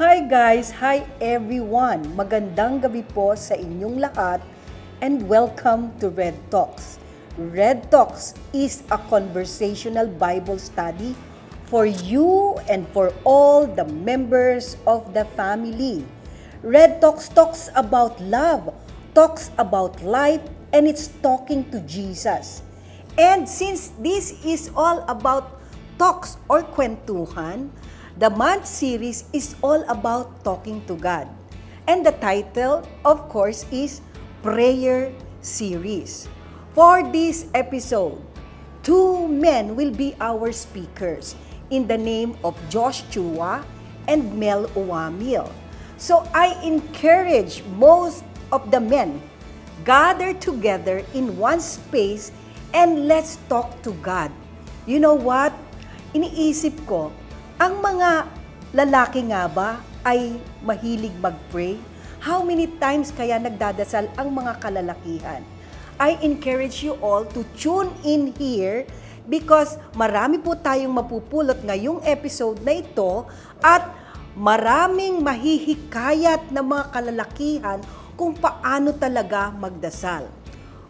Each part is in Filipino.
Hi guys! Hi everyone! Magandang gabi po sa inyong lahat and welcome to Red Talks. Red Talks is a conversational Bible study for you and for all the members of the family. Red Talks talks about love, talks about life, and it's talking to Jesus. And since this is all about talks or kwentuhan, the month series is all about talking to God. And the title, of course, is Prayer Series. For this episode, two men will be our speakers in the name of Josh Chua and Mel Uwamil. So I encourage most of the men gather together in one space and let's talk to God. You know what? Iniisip ko, ang mga lalaki nga ba ay mahilig mag-pray? How many times kaya nagdadasal ang mga kalalakihan? I encourage you all to tune in here because marami po tayong mapupulot ngayong episode na ito at maraming mahihikayat na mga kalalakihan kung paano talaga magdasal.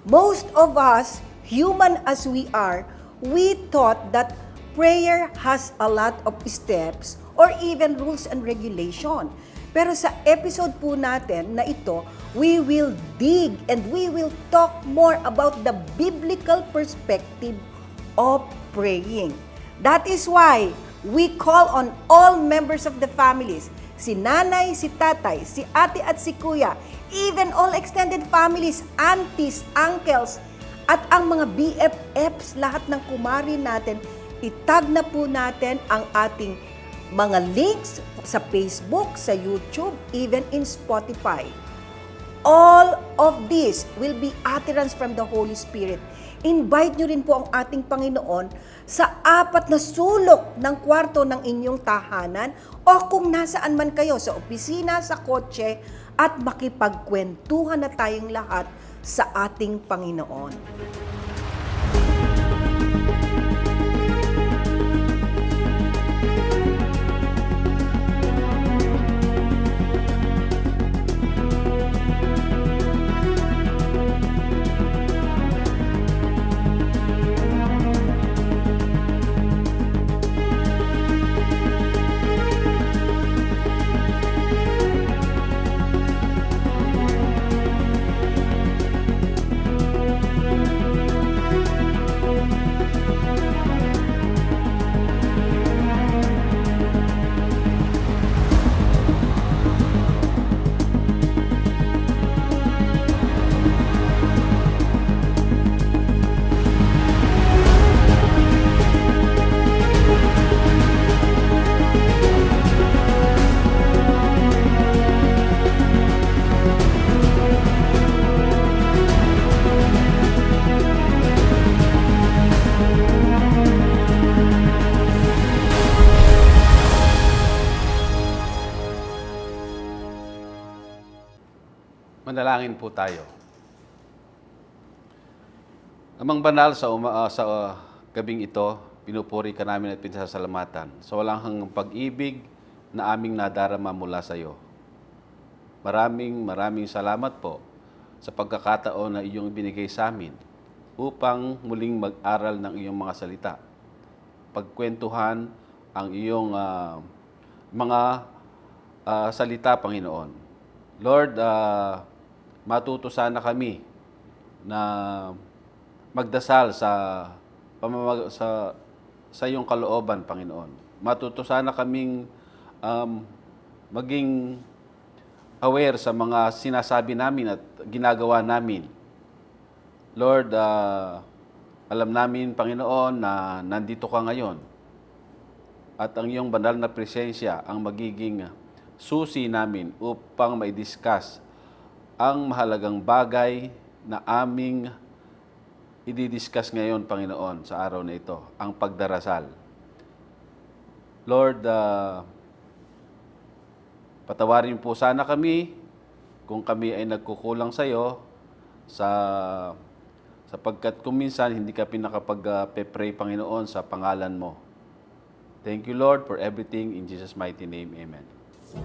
Most of us, human as we are, we thought that prayer has a lot of steps or even rules and regulation. Pero sa episode po natin na ito, we will dig and we will talk more about the biblical perspective of praying. That is why we call on all members of the families, si nanay, si tatay, si ate at si kuya, even all extended families, aunties, uncles, at ang mga BFFs, lahat ng kumari natin, itag na po natin ang ating mga links sa Facebook, sa YouTube, even in Spotify. All of this will be utterance from the Holy Spirit. Invite nyo rin po ang ating Panginoon sa apat na sulok ng kwarto ng inyong tahanan o kung nasaan man kayo, sa opisina, sa kotse, at makipagkwentuhan na tayong lahat sa ating Panginoon. Manalangin po tayo. Amang banal sa gabing ito, pinupuri ka namin at pinasasalamatan sa walang hanggang pag-ibig na aming nadarama mula sa iyo. Maraming salamat po sa pagkakataon na iyong binigay sa amin upang muling mag-aral ng iyong mga salita. Pagkwentuhan ang iyong mga salita, Panginoon. Lord, matuto sana kami na magdasal sa iyong kalooban, Panginoon. Matuto sana kaming maging aware sa mga sinasabi namin at ginagawa namin. Lord, alam namin, Panginoon, na nandito ka ngayon at ang iyong banal na presensya ang magiging susi namin upang mai-discuss ang mahalagang bagay na aming i-discuss ngayon, Panginoon, sa araw na ito, ang pagdarasal. Lord, patawarin po sana kami kung kami ay nagkukulang sa iyo sapagkat kung minsan hindi ka pinakapag-pray, Panginoon, sa pangalan mo. Thank you, Lord, for everything. In Jesus' mighty name, Amen. Good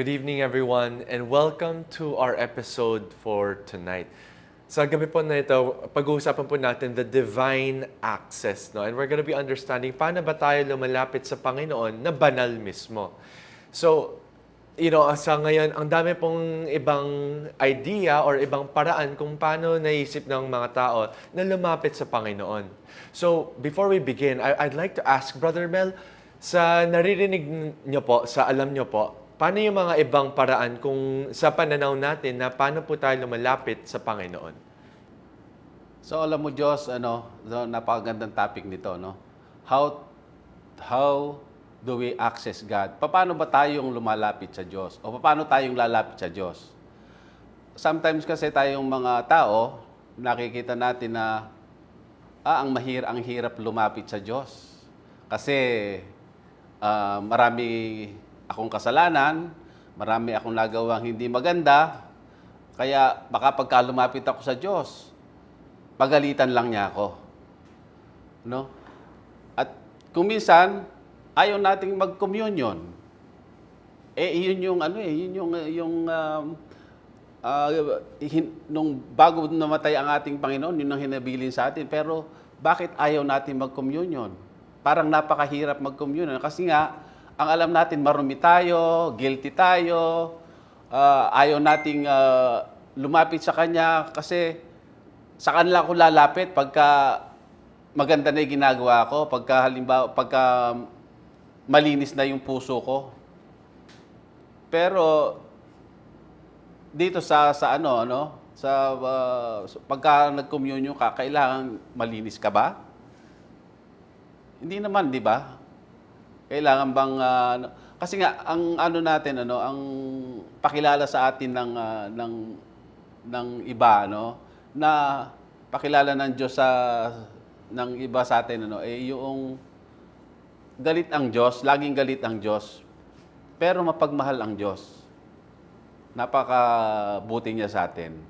evening, everyone, and welcome to our episode for tonight. Sa gabi po na ito, pag-uusapan po natin the divine access, no? And we're gonna be understanding paano ba tayo lumalapit sa Panginoon na banal mismo. So, sa ngayon, ang dami pong ibang idea or ibang paraan kung paano naisip ng mga tao na lumapit sa Panginoon. So, before we begin, I'd like to ask Brother Mel, sa naririnig nyo po, sa alam nyo po, paano yung mga ibang paraan kung sa pananaw natin na paano po tayo lumalapit sa Panginoon? So alam mo Diyos, napakagandang topic nito, no? How do we access God? Paano ba tayong lumalapit sa Diyos? O paano tayong lalapit sa Diyos? Sometimes kasi tayong mga tao, nakikita natin na ang hirap lumapit sa Diyos. Kasi marami akong kasalanan, marami akong nagawang hindi maganda, kaya baka pagka lumapit ako sa Diyos, pagalitan lang niya ako. No? At kung minsan, ayaw nating mag-communion. Nung bago namatay ang ating Panginoon, yun ang hinabilin sa atin. Pero bakit ayaw natin mag-communion? Parang napakahirap mag-communion. Kasi nga, ang alam natin, marumi tayo, guilty tayo, ayaw nating lumapit sa Kanya kasi sa kanila ako lalapit pagka maganda na yung ginagawa ko, pagka malinis na yung puso ko. Pero dito pagka nag-communion ka, kailangan malinis ka ba? Hindi naman, di ba? Kailangan bang kasi nga ang ang pakilala sa atin ng iba na pakilala ng Diyos ng iba sa atin yung galit ang Diyos, laging galit ang Diyos. Pero mapagmahal ang Diyos. Napakabuti niya sa atin.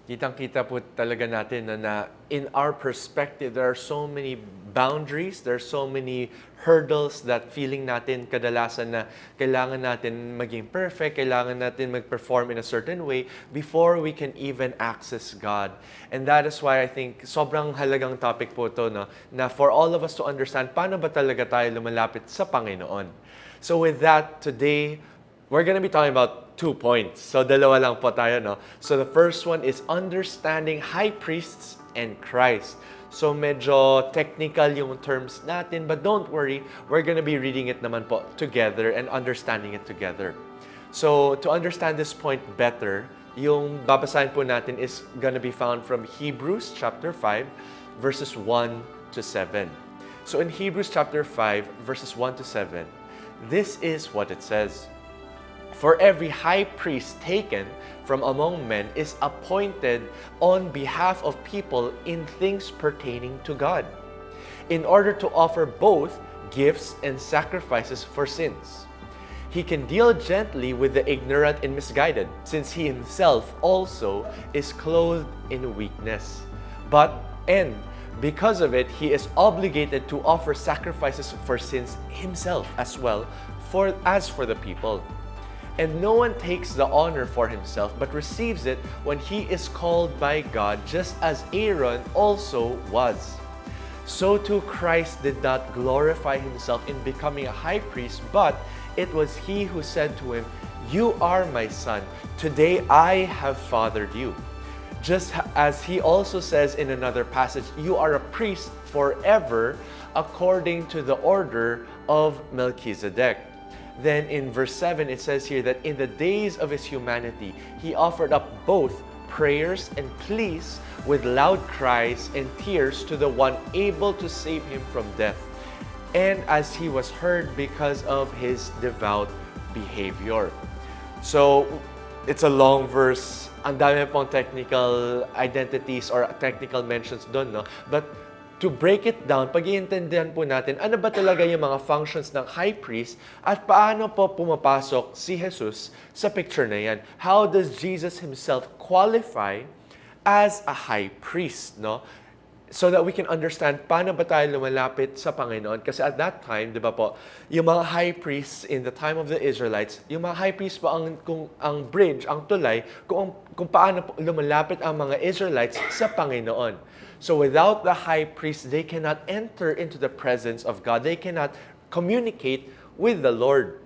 Kitang-kita po talaga natin na in our perspective, there are so many boundaries, there are so many hurdles that feeling natin kadalasan na kailangan natin maging perfect, kailangan natin mag-perform in a certain way before we can even access God. And that is why I think sobrang halagang topic po ito, na for all of us to understand paano ba talaga tayo lumalapit sa Panginoon. So with that, today, we're gonna be talking about 2 points. So, dalawa lang po tayo, So, the first one is understanding high priests and Christ. So, medyo technical yung terms natin, but don't worry, we're gonna be reading it naman po together and understanding it together. So, to understand this point better, yung babasahin po natin is gonna be found from Hebrews chapter 5, verses 1 to 7. So, in Hebrews chapter 5, verses 1 to 7, this is what it says. For every high priest taken from among men is appointed on behalf of people in things pertaining to God, in order to offer both gifts and sacrifices for sins. He can deal gently with the ignorant and misguided, since he himself also is clothed in weakness. Because of it, he is obligated to offer sacrifices for sins himself as well, as for the people. And no one takes the honor for himself, but receives it when he is called by God, just as Aaron also was. So too Christ did not glorify himself in becoming a high priest, but it was he who said to him, "You are my son, today I have fathered you." Just as he also says in another passage, "You are a priest forever, according to the order of Melchizedek." Then in verse 7, it says here that in the days of his humanity, he offered up both prayers and pleas with loud cries and tears to the one able to save him from death. And as he was heard because of his devout behavior. So, it's a long verse. Ang dami pong technical identities or technical mentions doon, But to break it down, pag-iintindihan po natin ano ba talaga yung mga functions ng high priest at paano po pumapasok si Jesus sa picture na yan. How does Jesus himself qualify as a high priest, no? So that we can understand paano ba tayo lumalapit sa Panginoon. Kasi at that time, di ba po, yung mga high priests in the time of the Israelites, yung mga high priests po ang bridge, ang tulay, kung paano po lumalapit ang mga Israelites sa Panginoon. So without the high priest, they cannot enter into the presence of God. They cannot communicate with the Lord.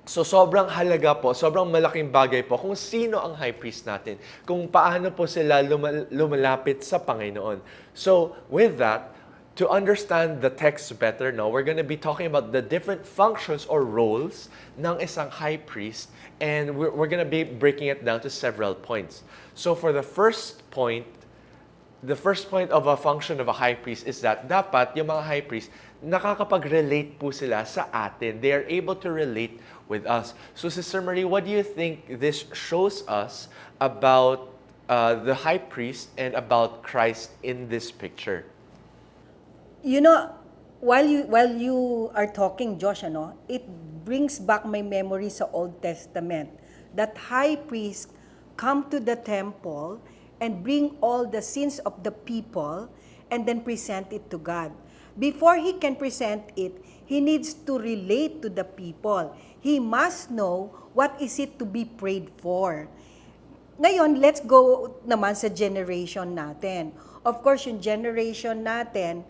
So sobrang halaga po, sobrang malaking bagay po kung sino ang high priest natin, kung paano po sila lumalapit sa Panginoon. So with that, to understand the text better, no, we're going to be talking about the different functions or roles ng isang high priest, and we're going to be breaking it down to several points. So for the first point of a function of a high priest is that dapat yung mga high priest, nakakapag-relate po sila sa atin. They are able to relate with us. So Sister Marie, what do you think this shows us about the high priest and about Christ in this picture? You know, while you are talking, Josh, it brings back my memory sa Old Testament. That high priest come to the temple and bring all the sins of the people and then present it to God. Before he can present it, he needs to relate to the people. He must know what is it to be prayed for. Ngayon, let's go naman sa generation natin. Of course, yung generation natin,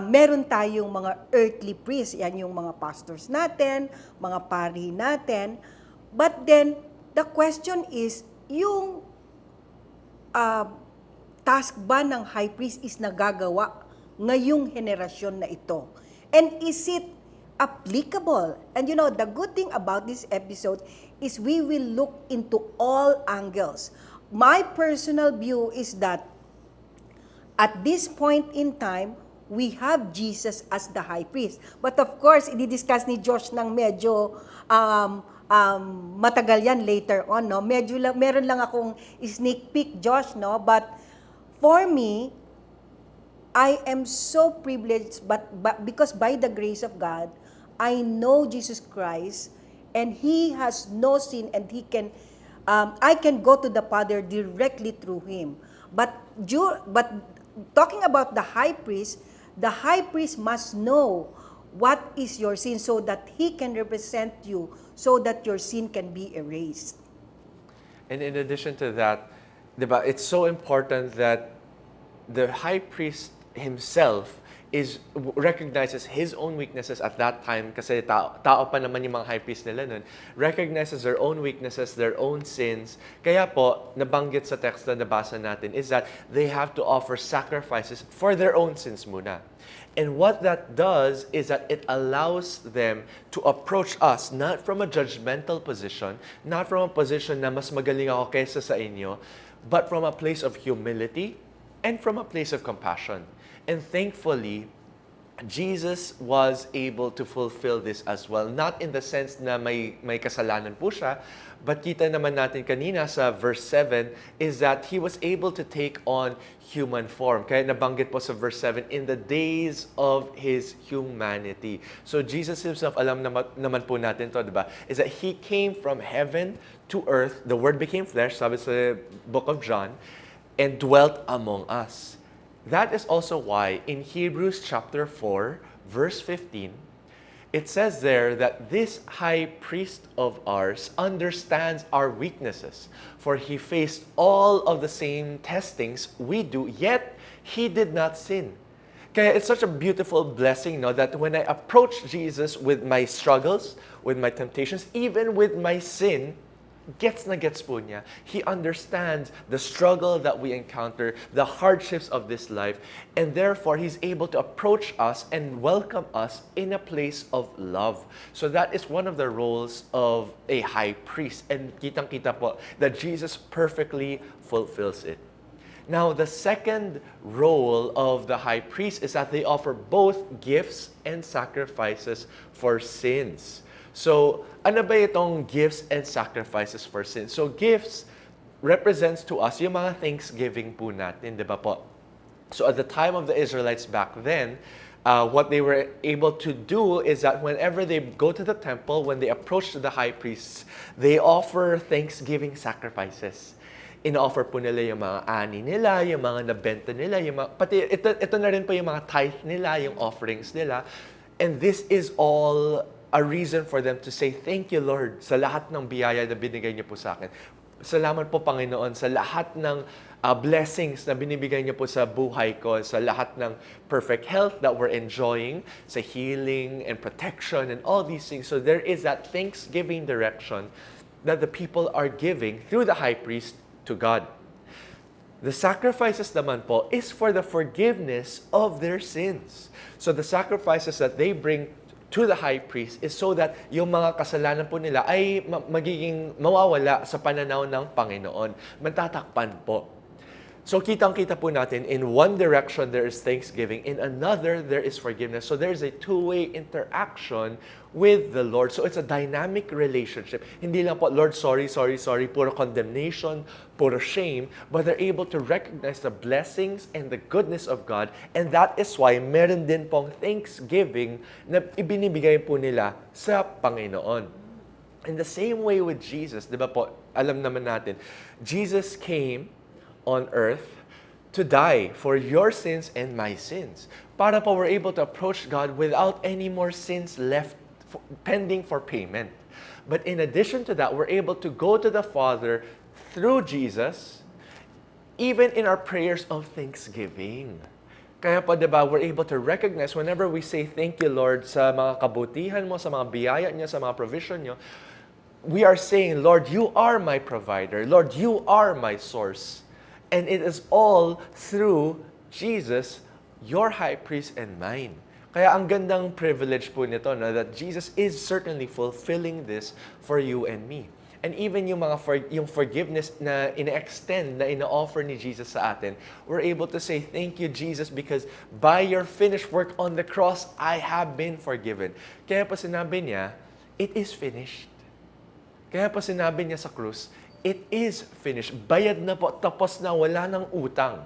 meron tayong mga earthly priests. Yan yung mga pastors natin, mga pari natin. But then, the question is, yung task ba ng high priest is nagagawa ngayong henerasyon na ito? And is it applicable? And you know, the good thing about this episode is we will look into all angles. My personal view is that at this point in time, we have Jesus as the high priest. But of course, i-discuss ni Josh ng medyo matagal yan later on, no? Medyo lang, meron lang akong sneak peek, Josh, no? But for me, I am so privileged, but because by the grace of God, I know Jesus Christ, and He has no sin, and I can go to the Father directly through Him. But talking about the high priest must know what is your sin so that he can represent you, so that your sin can be erased. And in addition to that, diba, it's so important that the high priest himself recognizes his own weaknesses at that time, kasi tao pa naman yung mga high priest nila nun, recognizes their own weaknesses, their own sins. Kaya po, nabanggit sa text na nabasa natin is that they have to offer sacrifices for their own sins muna. And what that does is that it allows them to approach us not from a judgmental position, not from a position na mas magaling ako kaysa sa inyo, but from a place of humility and from a place of compassion. And thankfully, Jesus was able to fulfill this as well. Not in the sense na may kasalanan po siya, but kita naman natin kanina sa verse 7 is that He was able to take on human form. Kaya nabanggit po sa verse 7, in the days of His humanity. So Jesus Himself, alam naman po natin to, diba? Is that He came from heaven to earth, the Word became flesh, sabi sa book of John, and dwelt among us. That is also why in Hebrews chapter 4, verse 15, it says there that this high priest of ours understands our weaknesses, for he faced all of the same testings we do, yet he did not sin. Kaya it's such a beautiful blessing, no, that when I approach Jesus with my struggles, with my temptations, even with my sin, gets na gets po niya. He understands the struggle that we encounter, the hardships of this life, and therefore He's able to approach us and welcome us in a place of love. So that is one of the roles of a high priest, and kitang-kita po that Jesus perfectly fulfills it. Now, the second role of the high priest is that they offer both gifts and sacrifices for sins. So, ano ba itong gifts and sacrifices for sin? So, gifts represents to us yung mga thanksgiving po natin, di ba po? So at the time of the Israelites back then, what they were able to do is that whenever they go to the temple, when they approach the high priests, they offer thanksgiving sacrifices. Ina-offer po nila yung mga ani nila, yung mga nabenta nila, pati ito na rin po yung mga tithe nila, yung offerings nila. And this is all a reason for them to say, thank you, Lord, sa lahat ng biyaya na binigay niyo po sa akin. Salamat po, Panginoon, sa lahat ng blessings na binibigay niyo po sa buhay ko, sa lahat ng perfect health that we're enjoying, sa healing and protection and all these things. So there is that thanksgiving direction that the people are giving through the high priest to God. The sacrifices naman po is for the forgiveness of their sins. So the sacrifices that they bring to the high priest is so that yung mga kasalanan po nila ay magiging mawawala sa pananaw ng Panginoon. Matatakpan po. So kitang-kita po natin, in one direction there is thanksgiving, in another there is forgiveness. So there's a two-way interaction with the Lord. So it's a dynamic relationship. Hindi lang po, Lord, sorry, puro condemnation, puro shame, but they're able to recognize the blessings and the goodness of God. And that is why meron din pong thanksgiving na ibinibigay po nila sa Panginoon. In the same way with Jesus, di ba po, alam naman natin, Jesus came on earth to die for your sins and my sins. Para po we're able to approach God without any more sins left pending for payment. But in addition to that, we're able to go to the Father through Jesus, even in our prayers of thanksgiving. Kaya po, diba, we're able to recognize whenever we say, thank you, Lord, sa mga kabutihan mo, sa mga biyaya niyo, sa mga provision niyo, we are saying, Lord, you are my provider. Lord, you are my source. And it is all through Jesus, your high priest and mine. Kaya ang gandang privilege po nito, no, that Jesus is certainly fulfilling this for you and me. And even yung yung forgiveness na ina-extend, na ina-offer ni Jesus sa atin, we're able to say, thank you, Jesus, because by your finished work on the cross, I have been forgiven. Kaya pa sinabi niya, it is finished. Kaya pa sinabi niya sa krus, it is finished. Bayad na po, tapos na, wala ng utang.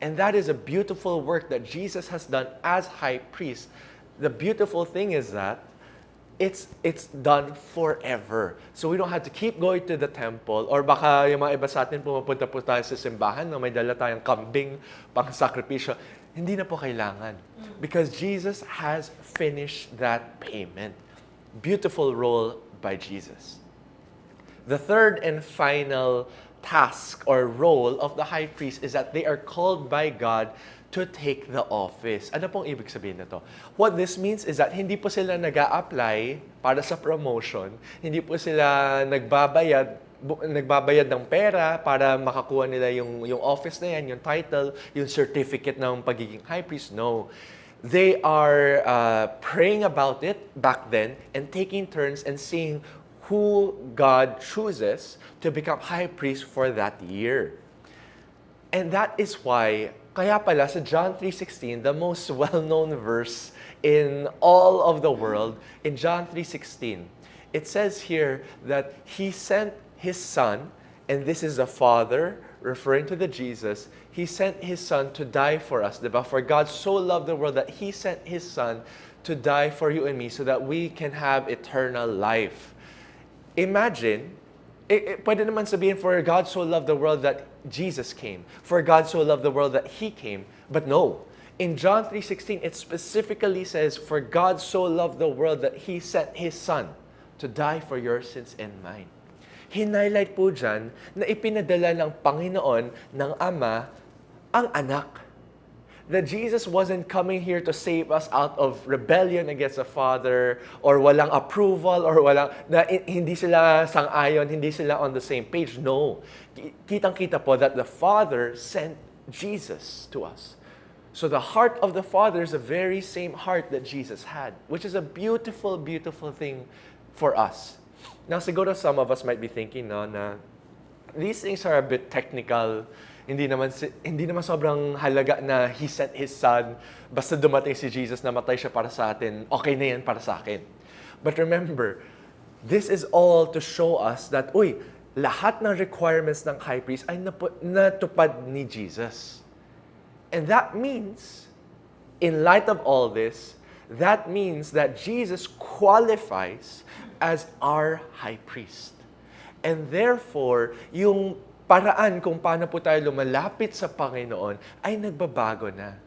And that is a beautiful work that Jesus has done as high priest. The beautiful thing is that it's done forever. So we don't have to keep going to the temple, or baka yung mga iba sa atin pumapunta po tayo sa simbahan na may dala tayong kambing pang sakripisyo. Hindi na po kailangan. Because Jesus has finished that payment. Beautiful role by Jesus. The third and final task or role of the high priest is that they are called by God to take the office. Ano pong ibig sabihin nito? What this means is that hindi po sila nag-a-apply para sa promotion, hindi po sila nagbabayad ng pera para makakuha nila yung office na yan, yung title, yung certificate ng pagiging high priest. No. They are praying about it back then and taking turns and seeing who God chooses to become high priest for that year. And that is why, kaya pala sa John 3:16, the most well-known verse in all of the world, in John 3:16, it says here that He sent His Son, and this is the Father referring to the Jesus, He sent His Son to die for us, diba? For God so loved the world that He sent His Son to die for you and me so that we can have eternal life. Imagine, pwede naman sabihin, for God so loved the world that Jesus came. For God so loved the world that He came. But no. In John 3:16, it specifically says, for God so loved the world that He sent His Son to die for your sins and mine. Hinhighlight po dyan na ipinadala ng Panginoon, ng Ama, ang anak. That Jesus wasn't coming here to save us out of rebellion against the Father, or walang approval, or hindi sila sang-ayon, hindi sila on the same page. No. Kitang-kita po that the Father sent Jesus to us. So the heart of the Father is the very same heart that Jesus had, which is a beautiful, beautiful thing for us. Now, siguro some of us might be thinking, no, na these things are a bit technical. Hindi naman sobrang halaga na He sent His Son. Basta dumating si Jesus, namatay siya para sa atin, okay na yan para sa akin. But remember, this is all to show us that, lahat ng requirements ng high priest ay natupad ni Jesus. And that means, in light of all this, that means that Jesus qualifies as our high priest. And therefore, yung paraan kung paano po tayo lumalapit sa Panginoon ay nagbabago na.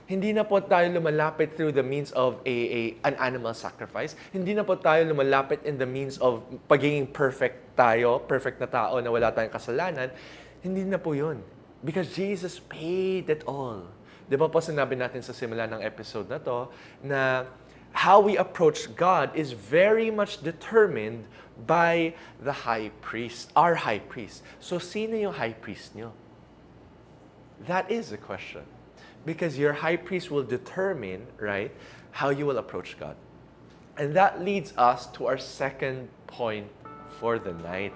Hindi na po tayo lumalapit through the means of an animal sacrifice. Hindi na po tayo lumalapit in the means of pagiging perfect tayo, perfect na tao na wala tayong kasalanan. Hindi na po yun. Because Jesus paid it all. Di ba po sinabi natin sa simula ng episode na to, na how we approach God is very much determined by the high priest, our high priest. So, sino yung high priest nyo? That is the question. Because your high priest will determine, right, how you will approach God. And that leads us to our second point for the night.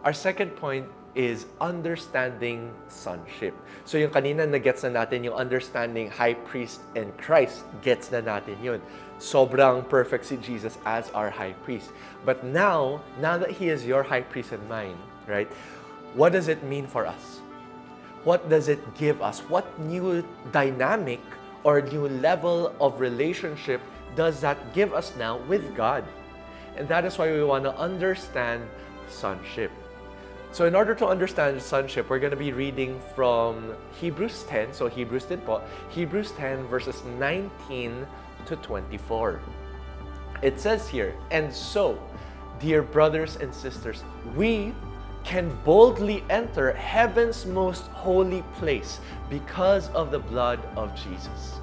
Our second point is understanding sonship. So yung kanina na-gets na natin yung understanding high priest and Christ, gets na natin yun. Sobrang perfect si Jesus as our high priest. But now that He is your high priest and mine, right, what does it mean for us? What does it give us? What new dynamic or new level of relationship does that give us now with God? And that is why we want to understand sonship. So in order to understand sonship, we're going to be reading from Hebrews 10. So Hebrews 10 po. Hebrews 10 verses 19 to 24. It says here, "And so, dear brothers and sisters, we can boldly enter heaven's most holy place because of the blood of Jesus.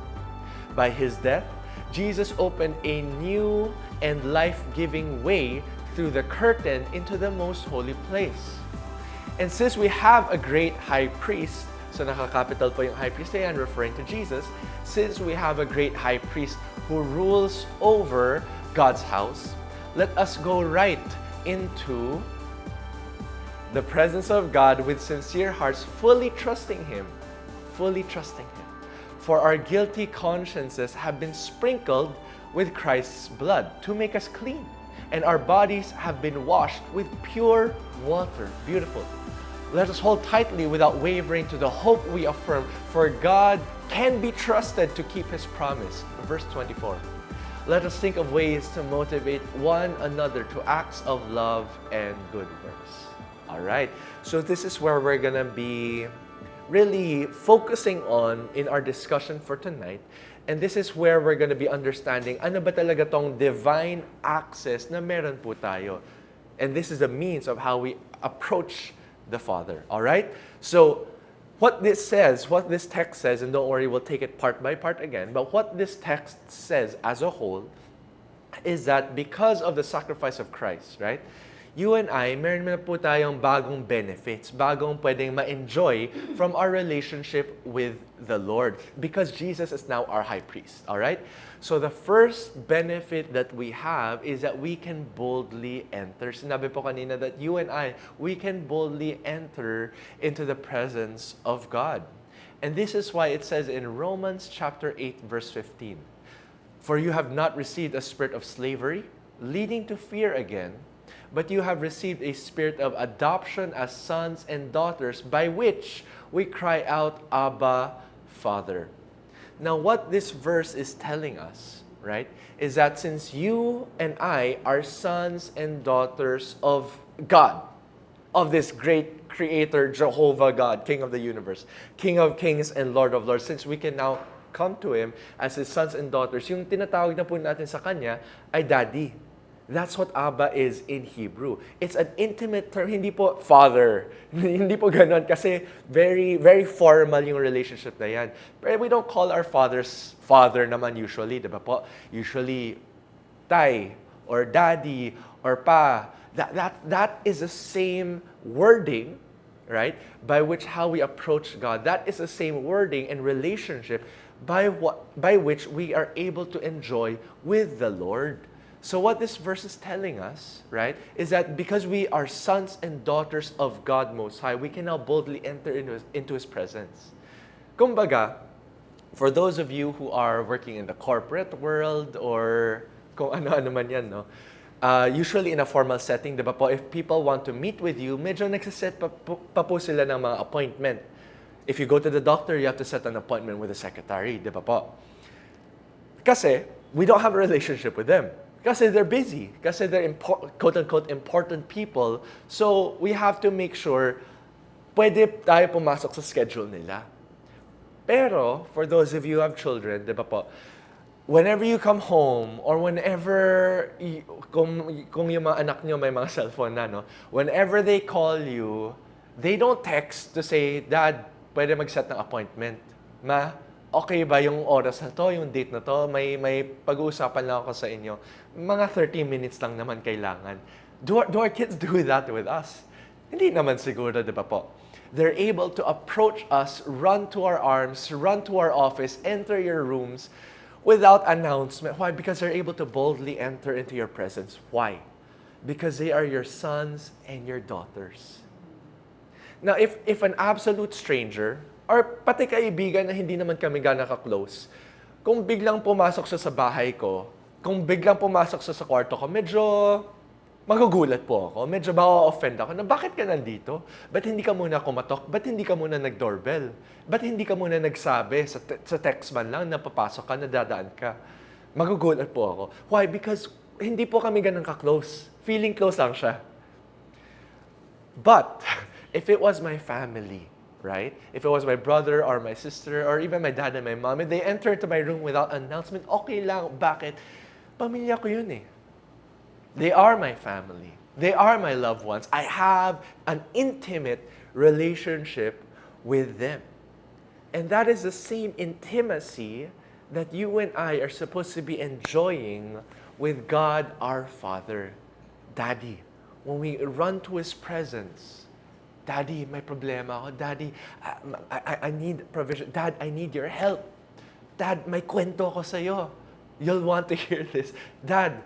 By His death, Jesus opened a new and life-giving way through the curtain into the most holy place. And since we have a great high priest," so nakakapital po yung high priest na yan, referring to Jesus, "since we have a great high priest who rules over God's house, let us go right into the presence of God with sincere hearts, fully trusting Him. For our guilty consciences have been sprinkled with Christ's blood to make us clean, and our bodies have been washed with pure water." Beautiful. "Let us hold tightly without wavering to the hope we affirm, for God can be trusted to keep His promise." Verse 24. "Let us think of ways to motivate one another to acts of love and good works." All right. So this is where we're gonna be really focusing on in our discussion for tonight. And this is where we're gonna be understanding ano ba talaga tong divine access na meron po tayo. And this is the means of how we approach the Father. All right? So what this text says, and don't worry, we'll take it part by part again, but what this text says as a whole is that because of the sacrifice of Christ, right? You and I, meron na po tayong bagong benefits, bagong pwedeng ma-enjoy from our relationship with the Lord because Jesus is now our high priest, all right? So the first benefit that we have is that we can boldly enter. Sinabi po kanina that you and I, we can boldly enter into the presence of God. And this is why it says in Romans chapter 8, verse 15, "For you have not received a spirit of slavery, leading to fear again, but you have received a spirit of adoption as sons and daughters, by which we cry out, Abba, Father." Now, what this verse is telling us, right, is that since you and I are sons and daughters of God, of this great Creator, Jehovah God, King of the universe, King of kings and Lord of lords, since we can now come to Him as His sons and daughters, yung tinatawag na po natin sa Kanya ay Daddy. That's what Abba is in Hebrew. It's an intimate term. Hindi po father. Hindi po ganon. Kasi very, very formal yung relationship na yan. But we don't call our fathers father naman usually. Diba po? Usually, tay, or daddy, or pa. That is the same wording, right? By which how we approach God. That is the same wording and relationship by which we are able to enjoy with the Lord. So what this verse is telling us, right, is that because we are sons and daughters of God Most High, we can now boldly enter into His presence. Kumbaga, for those of you who are working in the corporate world or kung ano-ano man yan, no? Usually in a formal setting, di ba po, if people want to meet with you, medyo nagsiset pa po sila ng mga appointment. If you go to the doctor, you have to set an appointment with the secretary, di ba po? Kasi, we don't have a relationship with them. Kasi they're busy. Kasi they're quote-unquote important people. So, we have to make sure pwede tayo pumasok sa schedule nila. Pero, for those of you who have children, di ba po, whenever you come home or whenever, kung yung mga anak nyo may mga cellphone na, no? Whenever they call you, they don't text to say, Dad, pwede mag-set ng appointment. Ma, okay ba yung oras na to, yung date na to? May pag-uusapan lang ako sa inyo. Mga 30 minutes lang naman kailangan. Do our kids do that with us? Hindi naman siguro, di ba po? They're able to approach us, run to our arms, run to our office, enter your rooms without announcement. Why? Because they're able to boldly enter into your presence. Why? Because they are your sons and your daughters. Now, if an absolute stranger, or pati kaibigan na hindi naman kami gana ka-close, kung biglang pumasok siya sa bahay ko, kung biglang pumasok siya sa kwarto ko, medyo magugulat po ako. Medyo ma-offend ako na bakit ka nandito? Ba't hindi ka muna kumatok? Ba't hindi ka muna nag-doorbell? Ba't hindi ka muna nagsabi sa text man lang na papasok ka, na dadaan ka? Magugulat po ako. Why? Because hindi po kami ganun ka-close. Feeling close lang siya. But, if it was my family, right? If it was my brother or my sister or even my dad and my mom, and they enter into my room without announcement, okay lang. Bakit? Pamilya ko yun eh. They are my family. They are my loved ones. I have an intimate relationship with them. And that is the same intimacy that you and I are supposed to be enjoying with God our Father. Daddy, when we run to His presence, Daddy, may problema ako. Daddy, I need provision. Dad, I need your help. Dad, may kwento ko sa'yo. You'll want to hear this. Dad,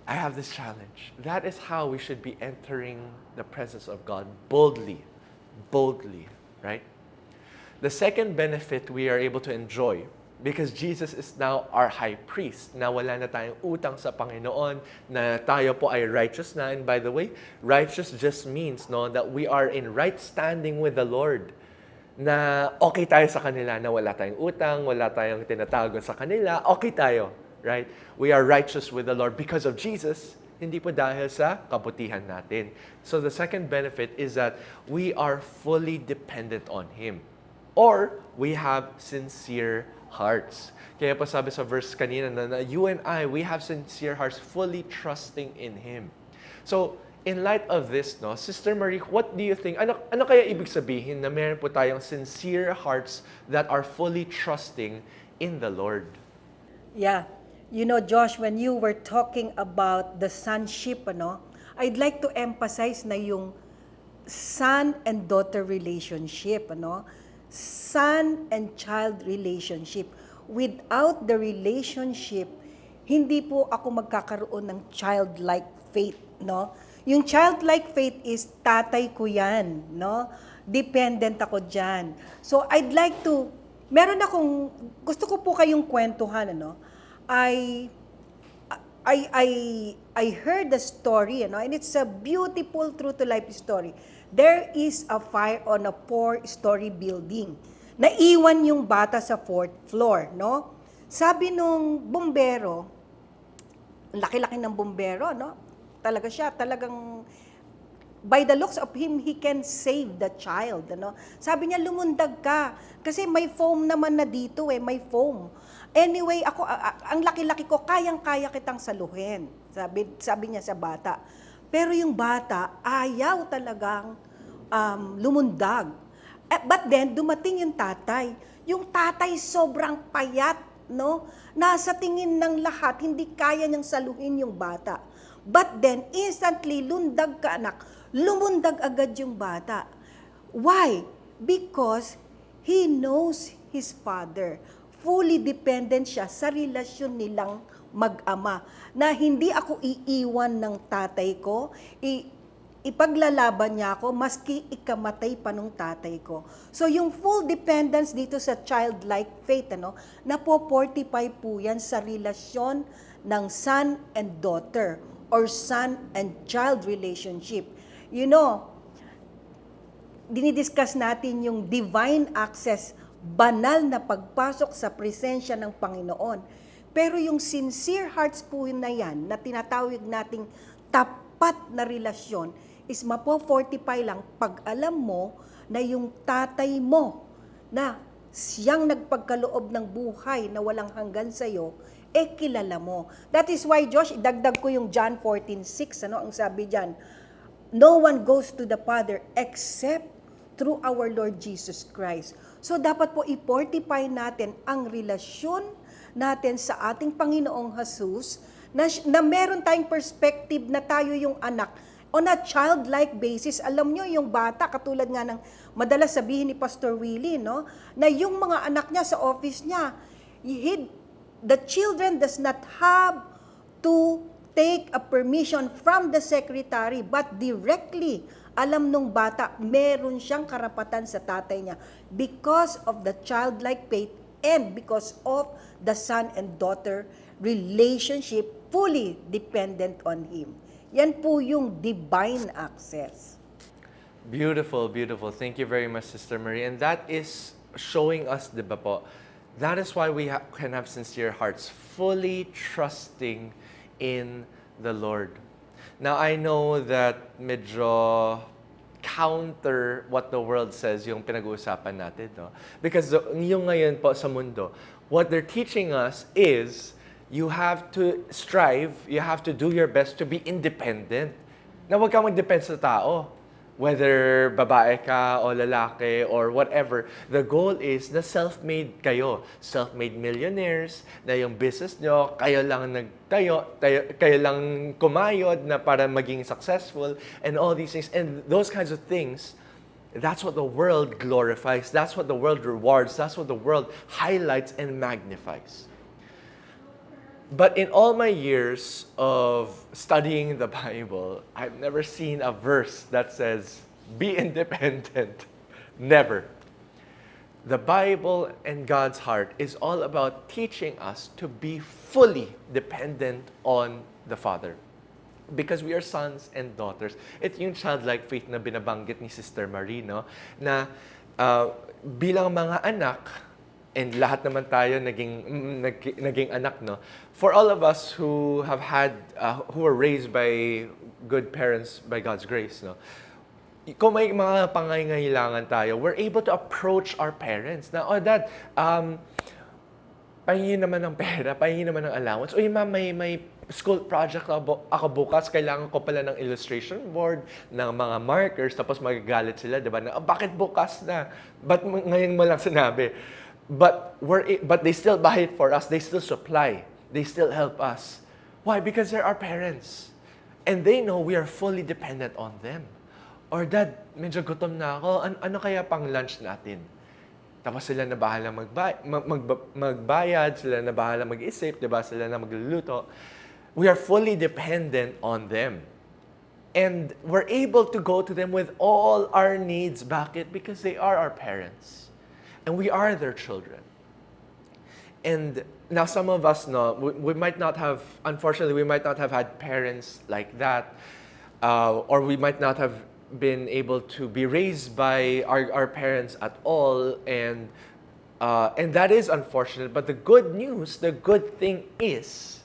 I have this challenge. That is how we should be entering the presence of God boldly, right? The second benefit we are able to enjoy, because Jesus is now our high priest, na wala na tayong utang sa Panginoon, na tayo po ay righteous na. And by the way, righteous just means that we are in right standing with the Lord. Na okay tayo sa kanila, na wala tayong utang, wala tayong tinatago sa kanila, okay tayo. Right? We are righteous with the Lord because of Jesus, hindi po dahil sa kabutihan natin. So the second benefit is that we are fully dependent on Him. Or we have sincere hearts. Kaya po sabi sa verse kanina na you and I, we have sincere hearts fully trusting in Him. So, in light of this, Sister Marie, what do you think? Ano kaya ibig sabihin na meron po tayong sincere hearts that are fully trusting in the Lord? Yeah. You know, Josh, when you were talking about the sonship, I'd like to emphasize na yung son and daughter relationship, son and child relationship. Without the relationship, hindi po ako magkakaroon ng childlike faith, Yung childlike faith is tatay ko yan, Dependent ako dyan. So I'd like to, gusto ko po kayong kwentuhan, I heard the story, and it's a beautiful true-to-life story. There is a fire on a 4-story building. Naiwan yung bata sa 4th floor, Sabi nung bumbero, laki-laki ng bumbero, talagang by the looks of him, he can save the child, Sabi niya, lumundag ka. Kasi may foam naman na dito may foam. Anyway, ako, ang laki-laki ko, kayang-kaya kitang saluhin. Sabi niya sa bata. Pero yung bata, ayaw talagang lumundag. But then, dumating yung tatay. Yung tatay sobrang payat, Nasa tingin ng lahat, hindi kaya niyang saluhin yung bata. But then, instantly, lundag ka anak, lumundag agad yung bata. Why? Because he knows his father. Fully dependent siya sa relasyon nilang mag-ama. Na hindi ako iiwan ng tatay ko, ipaglalaban niya ako, maski ikamatay pa nung tatay ko. So yung full dependence dito sa childlike faith, napo-fortify po yan sa relasyon ng son and daughter or son and child relationship. dinidiscuss natin yung divine access, banal na pagpasok sa presensya ng Panginoon. Pero yung sincere hearts po na yan, na tinatawag nating tapat na relasyon, is mapo-fortify lang pag alam mo na yung tatay mo, na siyang nagpagkaloob ng buhay na walang hanggan sa'yo, kilala mo. That is why, Josh, idagdag ko yung John 14:6, ang sabi dyan, no one goes to the Father except through our Lord Jesus Christ. So dapat po i-fortify natin ang relasyon natin sa ating Panginoong Jesus na meron tayong perspective na tayo yung anak. On a childlike basis, alam nyo yung bata, katulad nga ng madalas sabihin ni Pastor Willie, no? Na yung mga anak niya sa office niya, the children does not have to take a permission from the secretary, but directly, alam nung bata, meron siyang karapatan sa tatay niya because of the childlike faith and because of the son and daughter relationship fully dependent on him. Yan po yung divine access. Beautiful, beautiful. Thank you very much, Sister Marie. And that is showing us, di ba po, that is why we can have sincere hearts, fully trusting in the Lord. Now, I know that medyo counter what the world says yung pinag-uusapan natin, no? Because yung ngayon po sa mundo, what they're teaching us is you have to strive, you have to do your best to be independent. Na huwag kang mag-depend sa tao. Whether babae ka o lalaki or whatever, the goal is na self-made kayo. Self-made millionaires, na yung business nyo, kayo lang kayo lang kumayod na para maging successful, and all these things. And those kinds of things, that's what the world glorifies. That's what the world rewards. That's what the world highlights and magnifies. But in all my years of studying the Bible, I've never seen a verse that says, be independent. Never. The Bible and God's heart is all about teaching us to be fully dependent on the Father. Because we are sons and daughters. Ito yung childlike faith na binabanggit ni Sister Marie, no? Na bilang mga anak, and lahat naman tayo naging anak, no? For all of us who have had, who were raised by good parents by God's grace, no? Kung may mga pangangailangan tayo, we're able to approach our parents na, oh, Dad, pahingin naman ng pera, pahingin naman ng allowance. Uy, Ma'am, may school project ako bukas, kailangan ko pala ng illustration board, ng mga markers, tapos magagalit sila, di ba? Na, bakit bukas na? Ba't ngayon mo lang sinabi? But they still buy it for us. They still supply. They still help us. Why? Because they're our parents. And they know we are fully dependent on them. Or, Dad, medyo gutom na ako. Ano kaya pang lunch natin? Tapos sila na bahala magbayad, sila na bahala mag-isip, diba? Sila na magluluto. We are fully dependent on them. And we're able to go to them with all our needs. Bakit? Because they are our parents. And we are their children. And now some of us, no, we might not have, unfortunately, we might not have had parents like that. Or we might not have been able to be raised by our parents at all. And that is unfortunate. But the good news, the good thing is,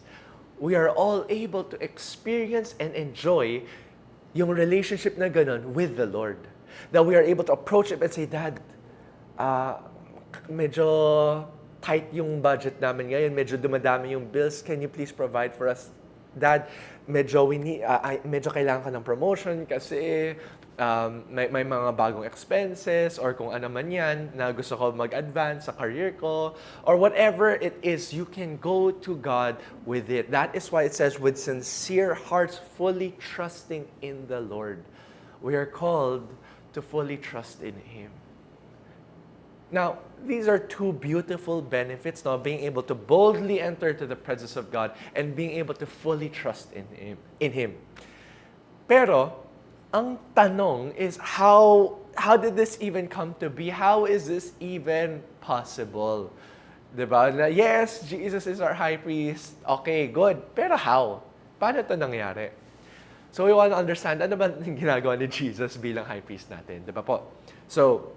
we are all able to experience and enjoy yung relationship na ganun with the Lord. That we are able to approach Him and say, Dad, medyo tight yung budget namin ngayon, medyo dumadami yung bills, can you please provide for us? Dad, medyo kailangan ka ng promotion kasi may mga bagong expenses or kung ano man yan na gusto ko mag-advance sa career ko or whatever it is, you can go to God with it. That is why it says, with sincere hearts, fully trusting in the Lord. We are called to fully trust in Him. Now, these are two beautiful benefits, no? Being able to boldly enter to the presence of God and being able to fully trust in Him. Pero, ang tanong is, how did this even come to be? How is this even possible? Diba? Na, yes, Jesus is our high priest. Okay, good. Pero how? Paano ito nangyari? So we want to understand, ano ba ginagawa ni Jesus bilang high priest natin? Diba po? So,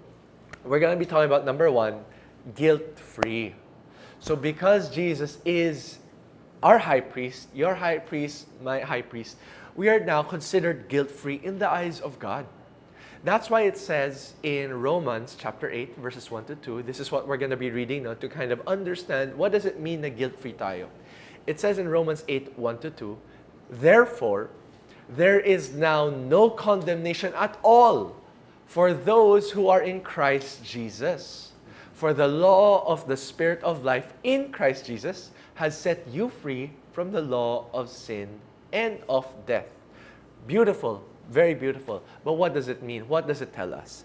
we're going to be talking about number 1, guilt-free. So because Jesus is our high priest, your high priest, my high priest, we are now considered guilt-free in the eyes of God. That's why it says in Romans chapter 8, verses 1 to 2, this is what we're going to be reading now to kind of understand what does it mean na guilt-free tayo. It says in Romans 8, 1 to 2, therefore, there is now no condemnation at all for those who are in Christ Jesus. For the law of the Spirit of life in Christ Jesus has set you free from the law of sin and of death. Beautiful, very beautiful. But what does it mean? What does it tell us?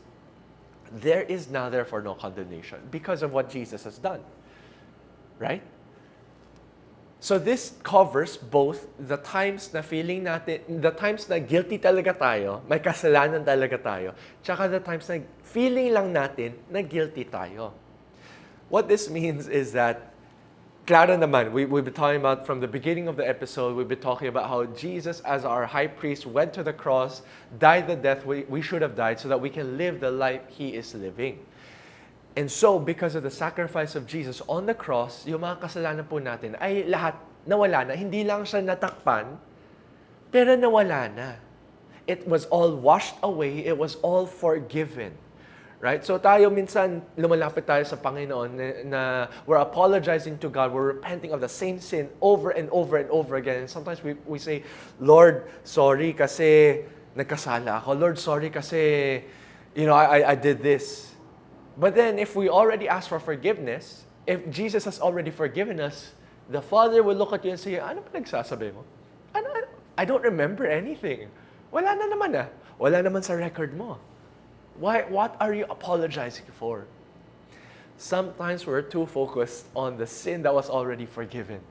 There is now therefore no condemnation because of what Jesus has done. Right? So this covers both the times na feeling natin, the times na guilty talaga tayo, may kasalanan talaga tayo, tsaka the times na feeling lang natin na guilty tayo. What this means is that, klaro naman, we've been talking about from the beginning of the episode, we've been talking about how Jesus as our high priest went to the cross, died the death we should have died so that we can live the life He is living. And so, because of the sacrifice of Jesus on the cross, yung mga kasalanan po natin ay lahat nawala na. Hindi lang siya natakpan, pero nawala na. It was all washed away. It was all forgiven. Right? So tayo minsan, lumalapit tayo sa Panginoon na we're apologizing to God. We're repenting of the same sin over and over and over again. And sometimes we say, Lord, sorry kasi nagkasala ako. Lord, sorry kasi, I did this. But then, if we already ask for forgiveness, if Jesus has already forgiven us, the Father will look at you and say, ano pa nagsasabi mo? I don't remember anything. Wala na naman ah. Wala naman sa record mo. Why? What are you apologizing for? Sometimes we're too focused on the sin that was already forgiven.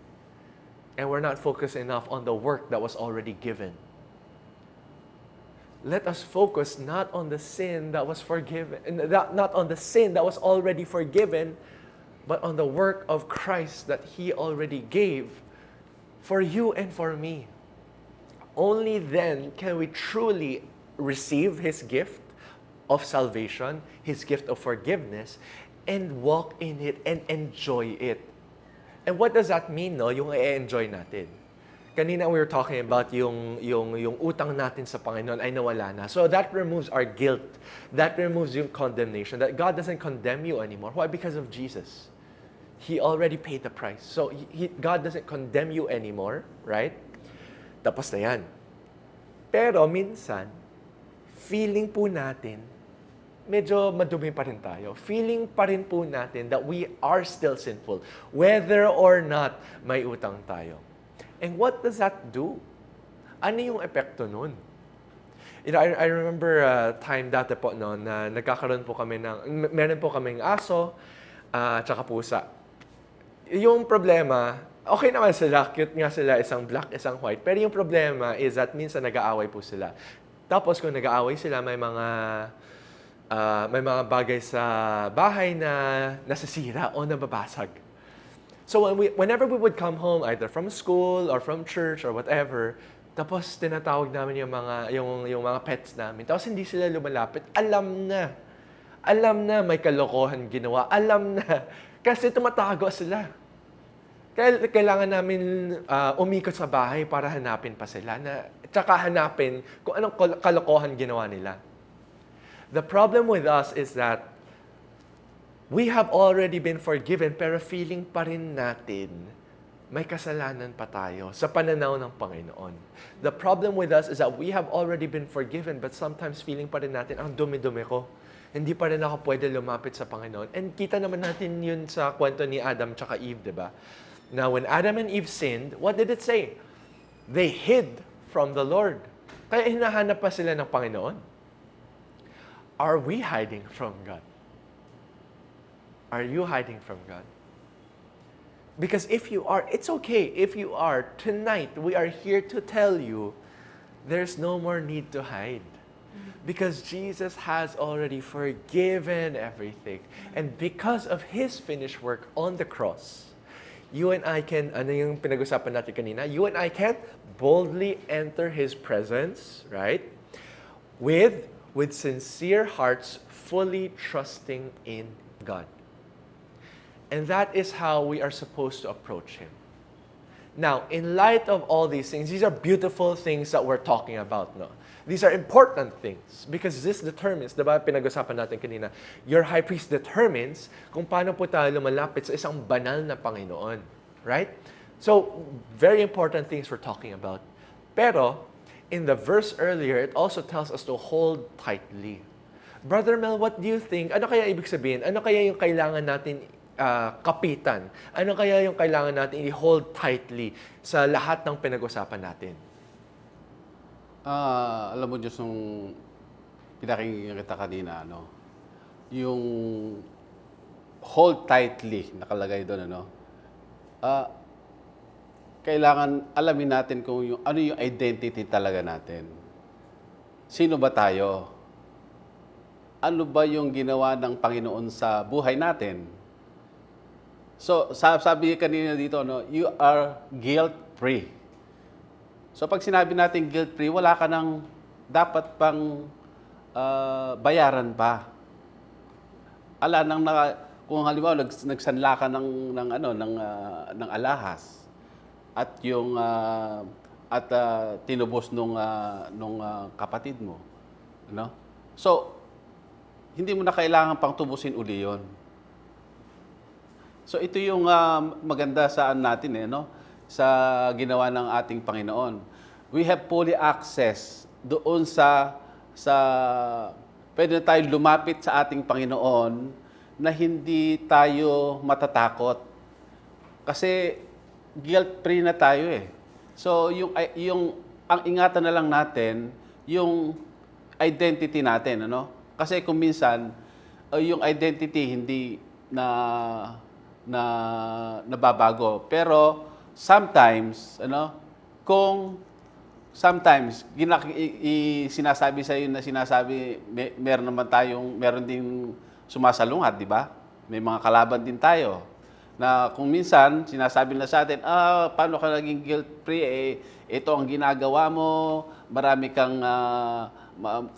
And we're not focused enough on the work that was already given. Let us focus not on the sin that was forgiven, not on the sin that was already forgiven, but on the work of Christ that He already gave for you and for me. Only then can we truly receive His gift of salvation, His gift of forgiveness, and walk in it and enjoy it. And what does that mean, no? Yung i-enjoy natin. Kanina we were talking about yung utang natin sa Panginoon ay nawala na. So that removes our guilt. That removes yung condemnation. That God doesn't condemn you anymore. Why? Because of Jesus. He already paid the price. So God doesn't condemn you anymore, right? Tapos na yan. Pero minsan, feeling po natin, medyo madumi pa rin tayo. Feeling pa rin po natin that we are still sinful, whether or not may utang tayo. And what does that do? Ano yung epekto nun? I remember time dati po no, na nagkakaroon po kami meron po kaming aso, tsaka pusa. Yung problema, okay naman sila, cute nga sila, isang black, isang white. Pero yung problema is that minsan nag-aaway po sila. Tapos kung nag-aaway sila, may mga bagay sa bahay na nasisira o nababasag. So whenever we would come home, either from school or from church or whatever, tapos tinatawag namin yung mga pets namin. Tapos hindi sila lumalapit. Alam na may kalokohan ginawa. Alam na. Kasi tumatago sila. Kailangan namin umikot sa bahay para hanapin pa sila. Tsaka hanapin kung anong kalokohan ginawa nila. The problem with us is that we have already been forgiven, pero feeling pa rin natin may kasalanan pa tayo sa pananaw ng Panginoon. The problem with us is that we have already been forgiven, but sometimes feeling pa rin natin, ang dumi-dumi ko. Hindi pa rin ako pwede lumapit sa Panginoon. And kita naman natin yun sa kwento ni Adam tsaka Eve, di ba? Now, when Adam and Eve sinned, what did it say? They hid from the Lord. Kaya hinahanap pa sila ng Panginoon. Are we hiding from God? Are you hiding from God? Because if you are, it's okay. If you are, tonight we are here to tell you there's no more need to hide. Because Jesus has already forgiven everything. And because of His finished work on the cross, you and I can, ano yung pinag-usapan natin kanina? You and I can boldly enter His presence, right? With with sincere hearts, fully trusting in God. And that is how we are supposed to approach Him. Now, in light of all these things, these are beautiful things that we're talking about, no? These are important things because this determines, diba pinag-usapan natin kanina, your high priest determines kung paano po tayo lumalapit sa isang banal na Panginoon. Right? So, very important things we're talking about. Pero, in the verse earlier, it also tells us to hold tightly. Brother Mel, what do you think? Ano kaya ibig sabihin? Ano kaya yung kailangan natin kapitan? Ano kaya yung kailangan natin i-hold tightly sa lahat ng pinag-usapan natin? Alam mo, Diyos, nung pinakinggan kita kanina, yung hold tightly, nakalagay doon, kailangan alamin natin kung ano yung identity talaga natin. Sino ba tayo? Ano ba yung ginawa ng Panginoon sa buhay natin? So, sabi kanina dito, you are guilt-free. So, pag sinabi natin guilt-free, wala ka nang dapat pang bayaran pa. Kung halimbawa nagsanla ka ng alahas at yung tinubos nung kapatid mo, So, hindi mo na kailangan pang tubusin uli 'yon. So ito yung maganda saan natin sa ginawa ng ating Panginoon. We have fully access doon sa pwede na tayo lumapit sa ating Panginoon na hindi tayo matatakot. Kasi guilt-free na tayo eh. So yung ang ingatan na lang natin yung identity natin, Kasi kung minsan yung identity hindi nababago. Pero sometimes, kung sometimes sinasabi sa iyo na meron ding sumasalungat, di ba? May mga kalaban din tayo. Na kung minsan sinasabi na sa atin, paano ka naging guilt-free? Ito ang ginagawa mo, marami kang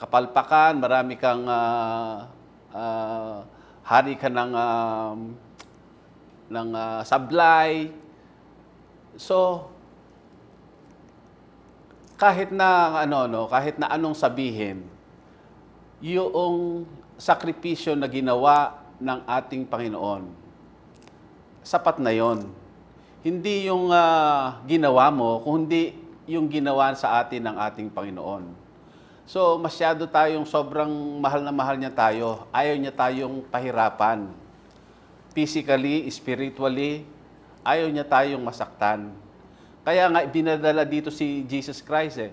kapalpakan, marami kang hari ka ng sablay. So kahit na anong sabihin, yung sakripisyo na ginawa ng ating Panginoon, sapat na 'yon. Hindi yung ginawa mo, kundi yung ginawa sa atin ng ating Panginoon. So masyado tayong sobrang mahal na mahal niya tayo. Ayaw niya tayong pahirapan. Physically, spiritually, ayaw niya tayong masaktan. Kaya nga, binadala dito si Jesus Christ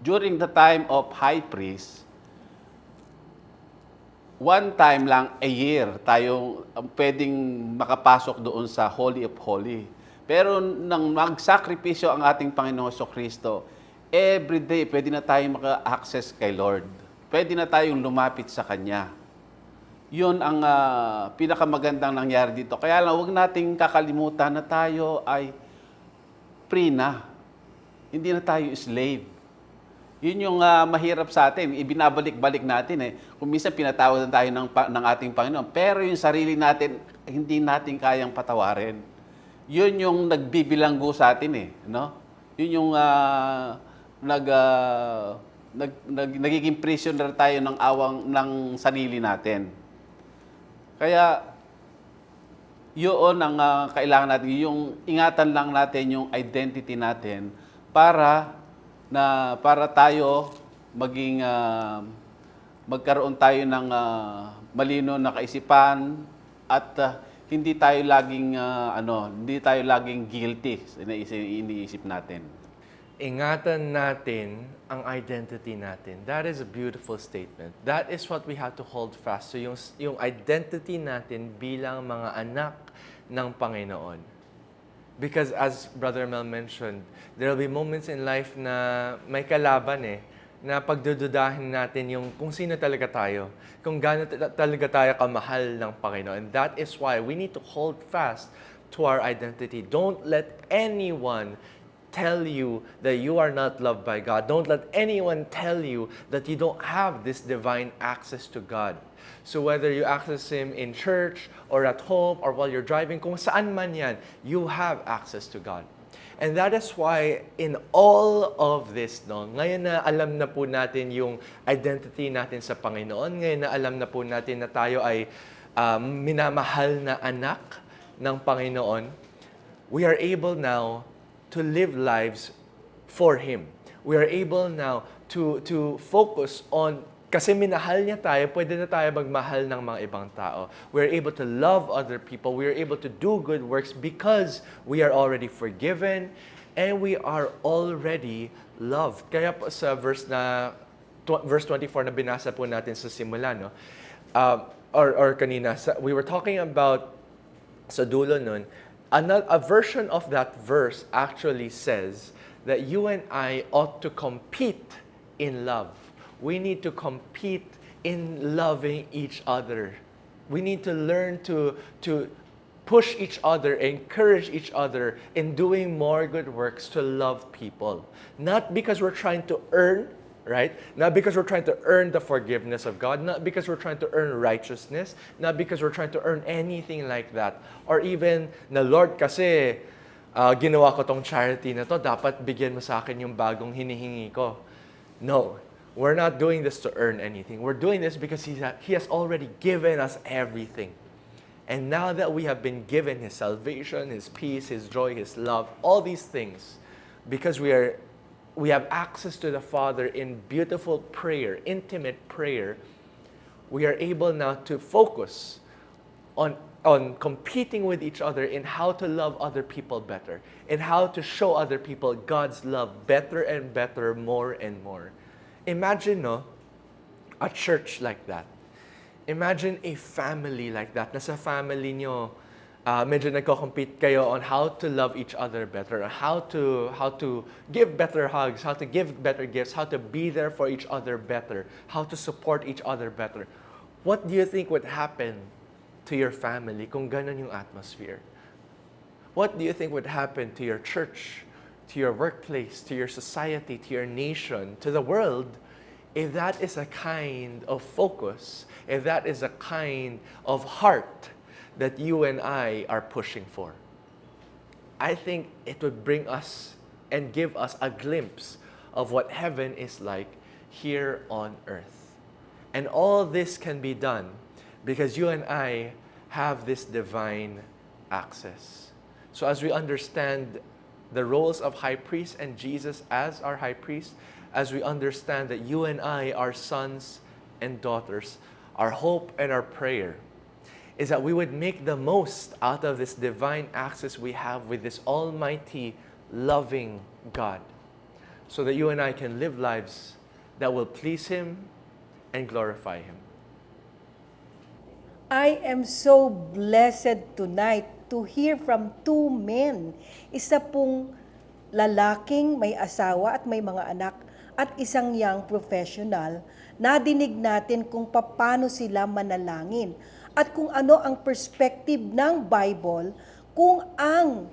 During the time of high priest, one time lang a year tayong pwedeng makapasok doon sa Holy of Holy. Pero nang magsakripisyo ang ating Panginoong Jesucristo, every day pwede na tayong maka-access kay Lord. Pwede na tayong lumapit sa Kanya. Yun ang pinakamagandang nangyari dito. Kaya lang, huwag nating kakalimutan na tayo ay free na. Hindi na tayo slave. Yun yung mahirap sa atin. Ibinabalik-balik natin Kung minsan pinatawad tayo ng ating Panginoon, pero yung sarili natin, hindi natin kayang patawarin. Yun yung nagbibilanggo sa atin Yun yung nagiging prisoner tayo ng awang ng sarili natin. Kaya, yun ang kailangan natin, yung ingatan lang natin yung identity natin para tayo magkaroon tayo ng malino na kaisipan at hindi tayo laging guilty na iniisip natin. Ingatan natin ang identity natin. That is a beautiful statement. That is what we have to hold fast. So yung identity natin bilang mga anak ng Panginoon. Because as Brother Mel mentioned, there will be moments in life na may kalaban na pagdududahin natin yung kung sino talaga tayo, kung gaano talaga tayo kamahal ng Panginoon. And that is why we need to hold fast to our identity. Don't let anyone tell you that you are not loved by God. Don't let anyone tell you that you don't have this divine access to God. So whether you access Him in church or at home or while you're driving, kung saan man yan, you have access to God. And that is why in all of this, no, ngayon na alam na po natin yung identity natin sa Panginoon, ngayon na alam na po natin na tayo ay minamahal na anak ng Panginoon, we are able now to live lives for Him. We are able now to focus on, kasi minahal niya tayo, pwede na tayo magmahal ng mga ibang tao. We are able to love other people. We are able to do good works because we are already forgiven and we are already loved. Kaya po sa verse 24 na binasa po natin sa simula, no? Or kanina, we were talking about sa dulo nun, a version of that verse actually says that you and I ought to compete in love. We need to compete in loving each other. We need to learn to push each other, encourage each other in doing more good works to love people. Not because we're trying to earn, right? Not because we're trying to earn the forgiveness of God, not because we're trying to earn righteousness, not because we're trying to earn anything like that. Or even, na Lord, kasi ginawa ko tong charity na to, dapat bigyan mo sa akin yung bagong hinihingi ko. No, we're not doing this to earn anything. We're doing this because He has already given us everything. And now that we have been given His salvation, His peace, His joy, His love, all these things, because we have access to the Father in beautiful prayer, intimate prayer, we are able now to focus on competing with each other in how to love other people better, in how to show other people God's love better and better, more and more. Imagine, no, a church like that. Imagine a family like that. Nasa family nyo, medyo nagko-compete kayo on how to love each other better, how to give better hugs, how to give better gifts, how to be there for each other better, how to support each other better. What do you think would happen to your family kung ganon yung atmosphere? What do you think would happen to your church, to your workplace, to your society, to your nation, to the world, if that is a kind of focus, if that is a kind of heart that you and I are pushing for? I think it would bring us and give us a glimpse of what heaven is like here on earth. And all this can be done because you and I have this divine access. So as we understand the roles of high priest and Jesus as our high priest, as we understand that you and I are sons and daughters, our hope and our prayer is that we would make the most out of this divine access we have with this almighty, loving God, so that you and I can live lives that will please Him and glorify Him. I am so blessed tonight to hear from two men. Isa pong lalaking may asawa at may mga anak at isang young professional. Nadinig natin kung paano sila manalangin at kung ano ang perspective ng Bible kung ang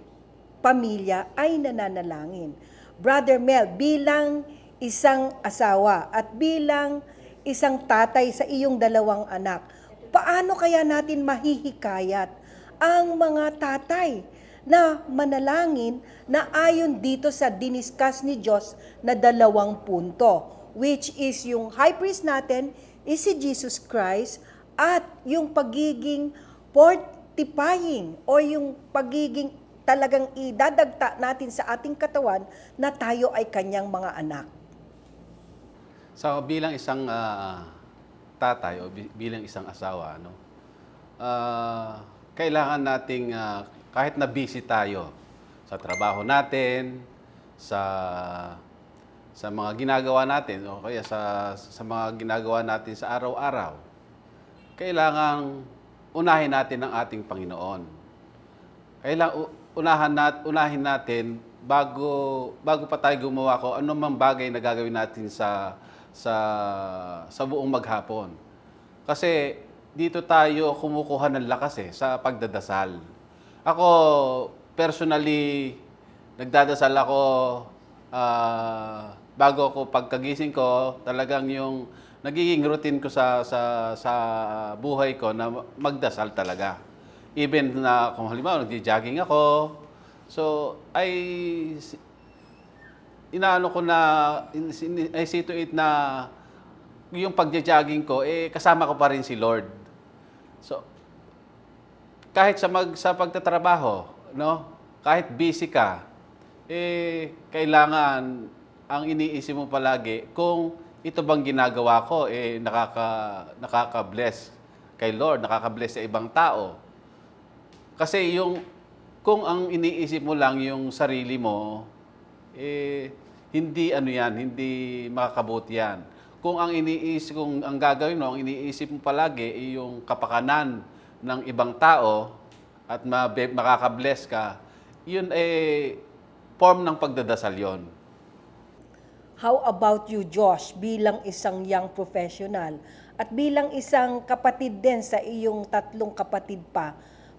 pamilya ay nananalangin. Brother Mel, bilang isang asawa at bilang isang tatay sa iyong dalawang anak, paano kaya natin mahihikayat ang mga tatay na manalangin na ayon dito sa diniscuss ni Diyos na 2 punto, which is yung high priest natin is si Jesus Christ at yung pagiging fortifying o yung pagiging talagang idadagta natin sa ating katawan na tayo ay kanyang mga anak. So bilang isang tatay o bilang isang asawa, no, kailangan nating kahit na busy tayo sa trabaho natin, sa mga ginagawa natin o kaya sa mga ginagawa natin sa araw-araw, kailangang unahin natin ang ating Panginoon. Kailangan unahin natin bago pa tayo gumawa ko ano mang bagay na gagawin natin sa buong maghapon. Kasi dito tayo kumukuha ng lakas sa pagdadasal. Ako, personally, nagdadasal ako bago ako pagkagising ko, talagang yung nagiging routine ko sa buhay ko na magdasal talaga. Even na kung halimbawa nagjo-jogging ako, so inaano ko na I see to it na yung pagjo-jogging ko kasama ko pa rin si Lord. So kahit sa pagtatrabaho, no? Kahit busy ka, kailangan ang iniisip mo palagi kung ito bang ginagawa ko nakaka-bless kay Lord, nakaka-bless sa ibang tao. Kasi kung ang iniisip mo lang yung sarili mo, hindi hindi makakabuti yan. Kung ang gagawin mo, ang iniisip mo palagi yung kapakanan ng ibang tao at makaka-bless ka, yun form ng pagdadasal yon. How about you, Josh, bilang isang young professional at bilang isang kapatid din sa iyong 3 kapatid pa?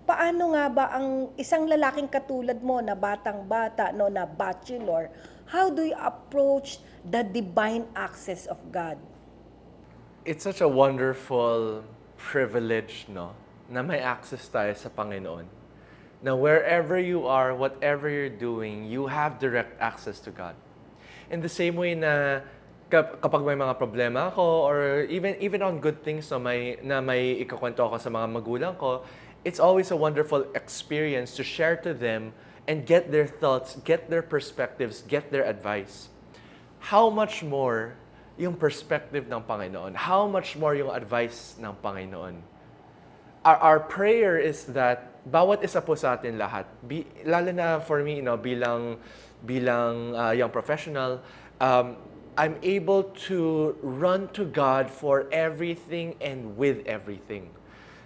Paano nga ba ang isang lalaking katulad mo na batang-bata, no, na bachelor, how do you approach the divine access of God? It's such a wonderful privilege, no, na may access tayo sa Panginoon. Na wherever you are, whatever you're doing, you have direct access to God. In the same way na kapag may mga problema ako, or even on good things na may ikakwento ako sa mga magulang ko, it's always a wonderful experience to share to them and get their thoughts, get their perspectives, get their advice. How much more yung perspective ng Panginoon? How much more yung advice ng Panginoon? Our prayer is that bawat isa po sa atin lahat, lalo na for me, bilang young professional, I'm able to run to God for everything and with everything.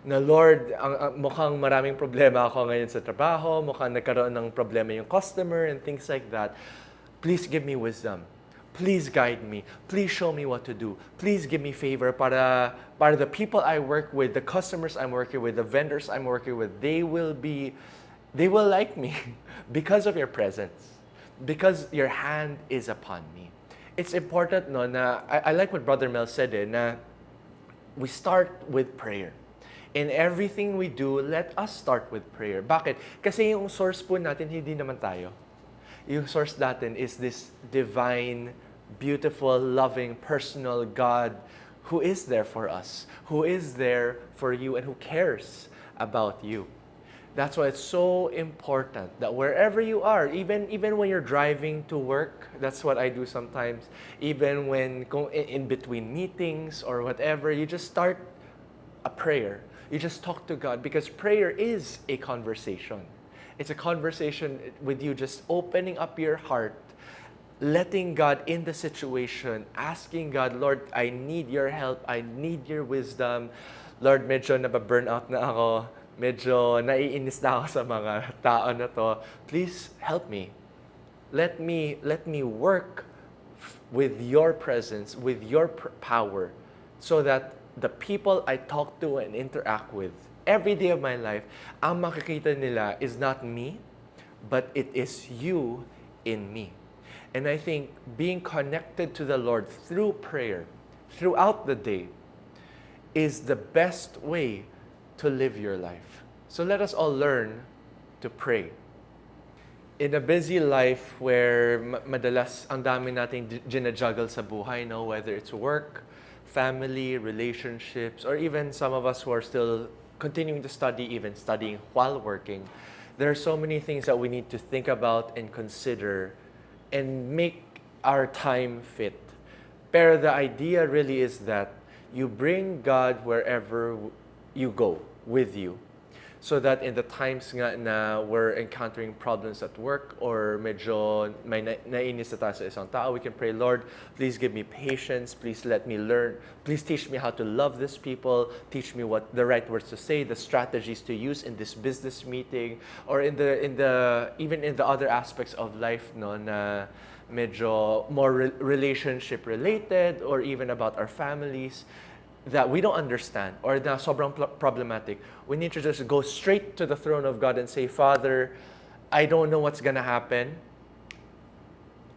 Na Lord, mukhang maraming problema ako ngayon sa trabaho, mukhang nagkaroon ng problema yung customer and things like that. Please give me wisdom. Please guide me. Please show me what to do. Please give me favor para the people I work with, the customers I'm working with, the vendors I'm working with, they will like me because of your presence, because your hand is upon me. It's important, no, na I like what Brother Mel said, na we start with prayer. In everything we do, let us start with prayer. Bakit? Kasi yung source po natin, hindi naman tayo. Yung source natin is this divine, beautiful, loving, personal God who is there for us, who is there for you, and who cares about you. That's why it's so important that wherever you are, even when you're driving to work, that's what I do sometimes, even when in between meetings or whatever, you just start a prayer. You just talk to God, because prayer is a conversation. It's a conversation with you just opening up your heart, letting God in the situation, asking God, Lord, I need your help, I need your wisdom. Lord, medyo nababurnout na ako, medyo naiinis na ako sa mga tao na to. Please help me. Let me work with your presence, with your power, so that the people I talk to and interact with every day of my life, ang makikita nila is not me, but it is you in me. And I think being connected to the Lord through prayer, throughout the day, is the best way to live your life. So let us all learn to pray. In a busy life where madalas ang dami nating ginajuggle sa buhay, no? Whether it's work, family, relationships, or even some of us who are still continuing to study, even studying while working, there are so many things that we need to think about and consider and make our time fit. Pero the idea really is that you bring God wherever you go with you. So that in the times nga na we're encountering problems at work or medyo may naiinis na tayo sa isang tao, we can pray, Lord, please give me patience, please let me learn, please teach me how to love these people, teach me what the right words to say, the strategies to use in this business meeting, or even in the other aspects of life, no, na medyo more relationship related, or even about our families that we don't understand or na sobrang problematic. We need to just go straight to the throne of God and say, Father, I don't know what's gonna happen,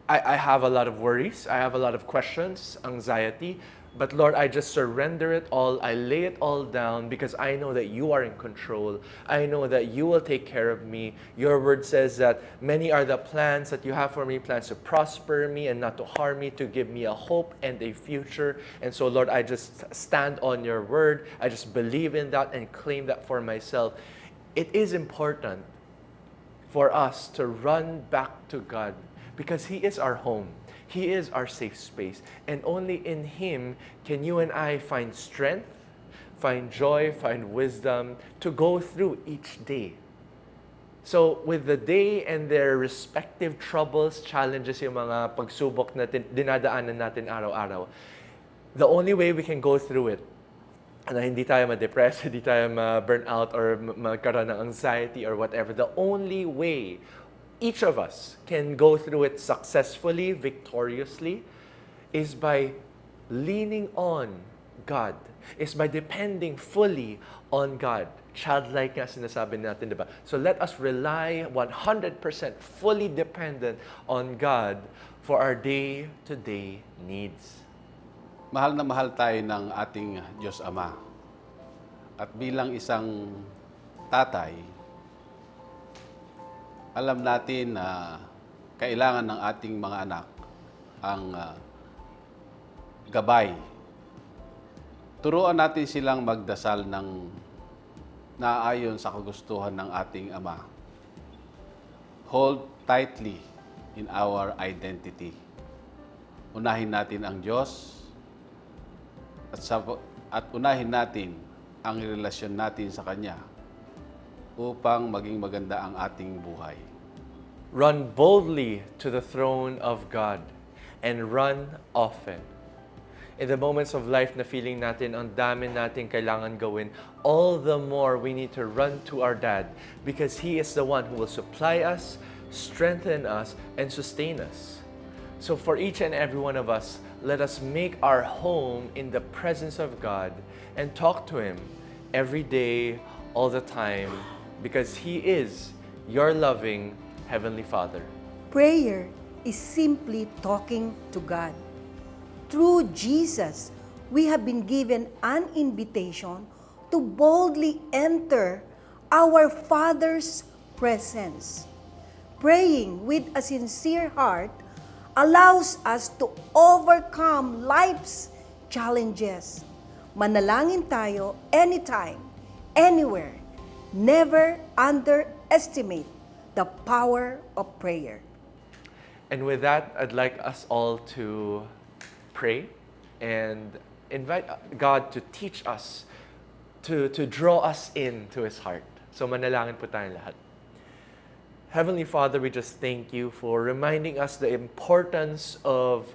I have a lot of worries, I have a lot of questions, anxiety, but Lord, I just surrender it all. I lay it all down because I know that you are in control. I know that you will take care of me. Your word says that many are the plans that you have for me, plans to prosper me and not to harm me, to give me a hope and a future. And so, Lord, I just stand on your word. I just believe in that and claim that for myself. It is important for us to run back to God because He is our home. He is our safe space. And only in Him can you and I find strength, find joy, find wisdom to go through each day. So with the day and their respective troubles, challenges, yung mga pagsubok na dinadaanan natin araw-araw, the only way we can go through it na hindi tayo ma-depress, hindi tayo ma-burn out or magkaroon ng anxiety or whatever, the only way each of us can go through it successfully, victoriously, is by leaning on God, is by depending fully on God. Childlike nga sinasabi natin, di ba? So let us rely 100% fully dependent on God for our day-to-day needs. Mahal na mahal tayo ng ating Diyos Ama. At bilang isang tatay, alam natin na kailangan ng ating mga anak ang gabay. Turuan natin silang magdasal ng naaayon sa kagustuhan ng ating Ama. Hold tightly in our identity. Unahin natin ang Diyos at unahin natin ang relasyon natin sa Kanya upang maging maganda ang ating buhay. Run boldly to the throne of God and run often. In the moments of life na feeling natin ang dami natin kailangan gawin, all the more we need to run to our Dad because He is the one who will supply us, strengthen us, and sustain us. So for each and every one of us, let us make our home in the presence of God and talk to Him every day, all the time, because He is your loving Heavenly Father. Prayer is simply talking to God. Through Jesus, we have been given an invitation to boldly enter our Father's presence. Praying with a sincere heart allows us to overcome life's challenges. Manalangin tayo anytime, anywhere. Never underestimate the power of prayer. And with that, I'd like us all to pray and invite God to teach us, to draw us into His heart. So manalangin po tayong lahat. Heavenly Father, we just thank you for reminding us the importance of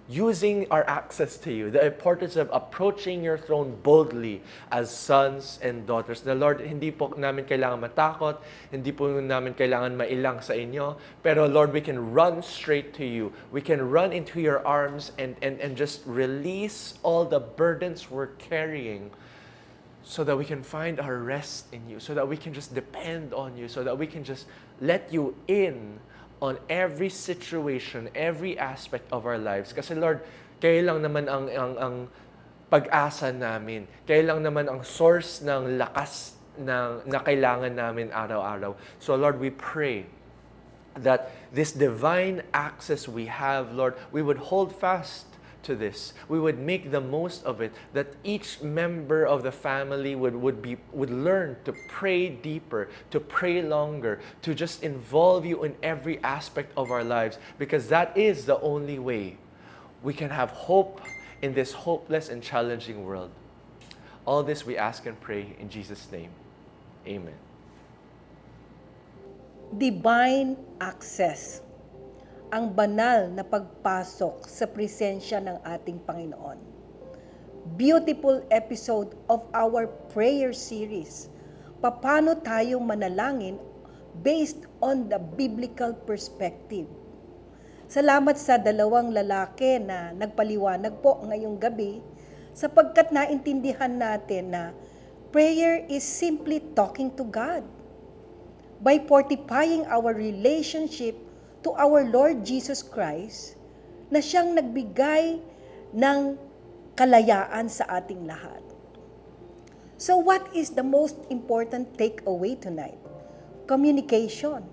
using our access to you, the importance of approaching your throne boldly as sons and daughters. The Lord, hindi po namin kailangan matakot, hindi po namin kailangan mailang sa inyo, pero Lord, we can run straight to you. We can run into your arms and just release all the burdens we're carrying so that we can find our rest in you, so that we can just depend on you, so that we can just let you in on every situation, every aspect of our lives. Kasi Lord, kayo lang naman ang pag-asa namin. Kayo lang naman ang source ng lakas na kailangan namin araw-araw. So Lord, we pray that this divine access we have, Lord, we would hold fast to this. We would make the most of it, that each member of the family would learn to pray deeper, to pray longer, to just involve you in every aspect of our lives, because that is the only way we can have hope in this hopeless and challenging world. All this we ask and pray in Jesus' name. Amen. Divine access. Ang banal na pagpasok sa presensya ng ating Panginoon. Beautiful episode of our prayer series. Paano tayo manalangin based on the biblical perspective. Salamat sa dalawang lalaki na nagpaliwanag po ngayong gabi sapagkat naintindihan natin na prayer is simply talking to God. By fortifying our relationship to our Lord Jesus Christ na siyang nagbigay ng kalayaan sa ating lahat. So what is the most important takeaway tonight? Communication.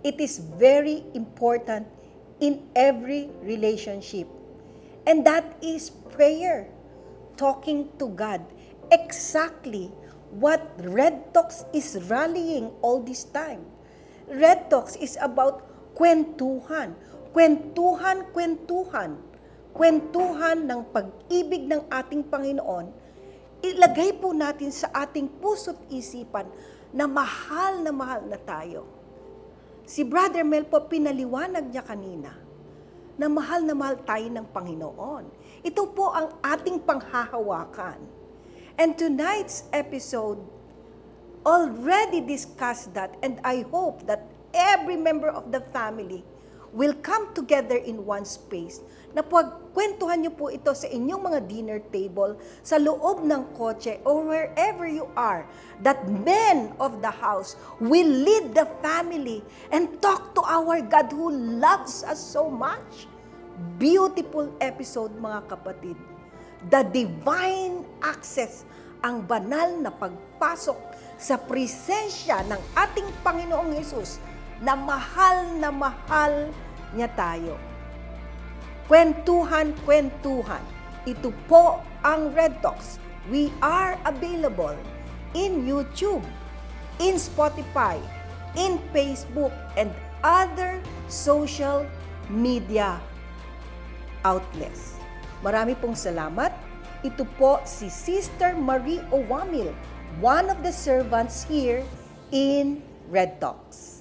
It is very important in every relationship. And that is prayer. Talking to God. Exactly what Red Talks is rallying all this time. Red Talks is about kwentuhan. Kwentuhan ng pag-ibig ng ating Panginoon. Ilagay po natin sa ating puso't isipan na mahal na tayo. Si Brother Mel po, pinaliwanag niya kanina na mahal tayo ng Panginoon. Ito po ang ating panghahawakan. And tonight's episode already discussed that, and I hope that every member of the family will come together in one space na pagkwentuhan niyo po ito sa inyong mga dinner table, sa loob ng kotse, or wherever you are, that men of the house will lead the family and talk to our God who loves us so much. Beautiful episode, mga kapatid. The divine access, ang banal na pagpasok sa presensya ng ating Panginoong Hesus na mahal niya tayo. Kwentuhan. Ito po ang Red Talks. We are available in YouTube, in Spotify, in Facebook, and other social media outlets. Marami pong salamat. Ito po si Sister Marie Owamil, one of the servants here in Red Talks.